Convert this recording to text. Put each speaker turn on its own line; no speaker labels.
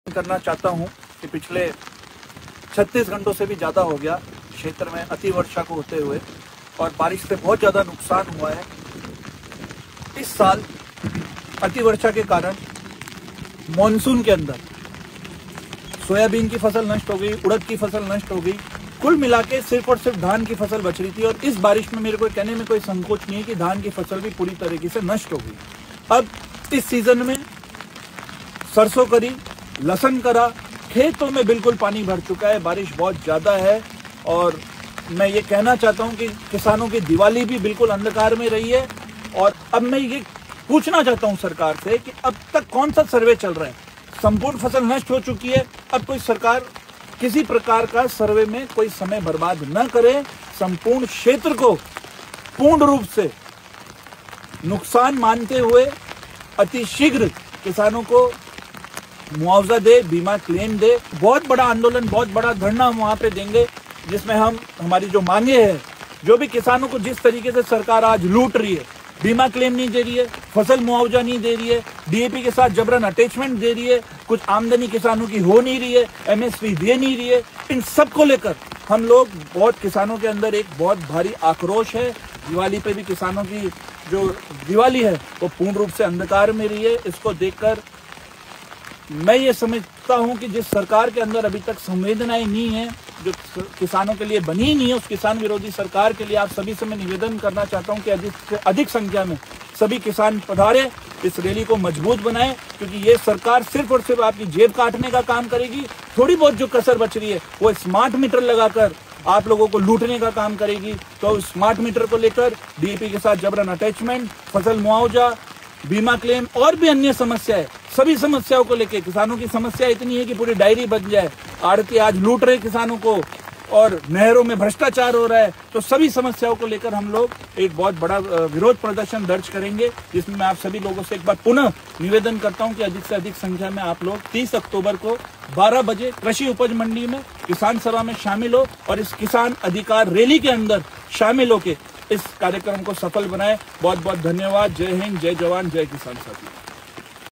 करना चाहता हूं कि पिछले 36 घंटों से भी ज़्यादा हो गया क्षेत्र में अति वर्षा को होते हुए और बारिश से बहुत ज़्यादा नुकसान हुआ है। इस साल अति वर्षा के कारण मॉनसून के अंदर सोयाबीन की फसल नष्ट हो गई, उड़द की फसल नष्ट हो गई। कुल मिला के सिर्फ और सिर्फ धान की फसल बच रही थी और इस बारिश में मेरे को कहने में कोई संकोच नहीं है कि धान की फसल भी पूरी तरीके से नष्ट हो गई। अब इस सीजन में सरसों करी, लहसुन करा, खेतों में बिल्कुल पानी भर चुका है। बारिश बहुत ज्यादा है और मैं ये कहना चाहता हूं कि किसानों की दिवाली भी बिल्कुल अंधकार में रही है। और अब मैं ये पूछना चाहता हूं सरकार से कि अब तक कौन सा सर्वे चल रहा है? संपूर्ण फसल नष्ट हो चुकी है। अब कोई सरकार किसी प्रकार का सर्वे में कोई समय बर्बाद न करे, संपूर्ण क्षेत्र को पूर्ण रूप से नुकसान मानते हुए अति शीघ्र किसानों को मुआवजा दे, बीमा क्लेम दे। बहुत बड़ा आंदोलन, बहुत बड़ा धरना हम वहां पे देंगे जिसमें हम हमारी जो मांगे हैं, जो भी किसानों को जिस तरीके से सरकार आज लूट रही है, बीमा क्लेम नहीं दे रही है, फसल मुआवजा नहीं दे रही है, डीएपी के साथ जबरन अटैचमेंट दे रही है, कुछ आमदनी किसानों की हो नहीं रही है, एमएसपी दे नहीं रही है, इन सब को लेकर हम लोग बहुत किसानों के अंदर एक बहुत भारी आक्रोश है। दिवाली पे भी किसानों की जो दिवाली है वो पूर्ण रूप से अंधकार में रही है। इसको देखकर मैं ये समझता हूं कि जिस सरकार के अंदर अभी तक संवेदनाएं नहीं है, जो किसानों के लिए बनी ही नहीं है, उस किसान विरोधी सरकार के लिए आप सभी से मैं निवेदन करना चाहता हूं कि अधिक से अधिक संख्या में सभी किसान पधारे, इस रैली को मजबूत बनाए, क्योंकि ये सरकार सिर्फ और सिर्फ आपकी जेब काटने का काम करेगी। थोड़ी बहुत जो कसर बच रही है वो स्मार्ट मीटर लगाकर आप लोगों को लूटने का काम करेगी। तो स्मार्ट मीटर को लेकर डीएपी के साथ जबरन अटैचमेंट, फसल मुआवजा, बीमा क्लेम और भी अन्य समस्याएं, सभी समस्याओं को लेकर किसानों की समस्या इतनी है कि पूरी डायरी बन जाए। आड़ती आज लूट रहे किसानों को और नहरों में भ्रष्टाचार हो रहा है। तो सभी समस्याओं को लेकर हम लोग एक बहुत बड़ा विरोध प्रदर्शन दर्ज करेंगे, जिसमें मैं आप सभी लोगों से एक बार पुनः निवेदन करता हूं कि अधिक से अधिक संख्या में आप लोग 30 अक्टूबर को 12 बजे कृषि उपज मंडी में किसान सभा में शामिल हो और इस किसान अधिकार रैली के अंदर शामिल होकर इस कार्यक्रम को सफल बनाए। बहुत बहुत धन्यवाद। जय हिंद, जय जवान, जय किसान साथी।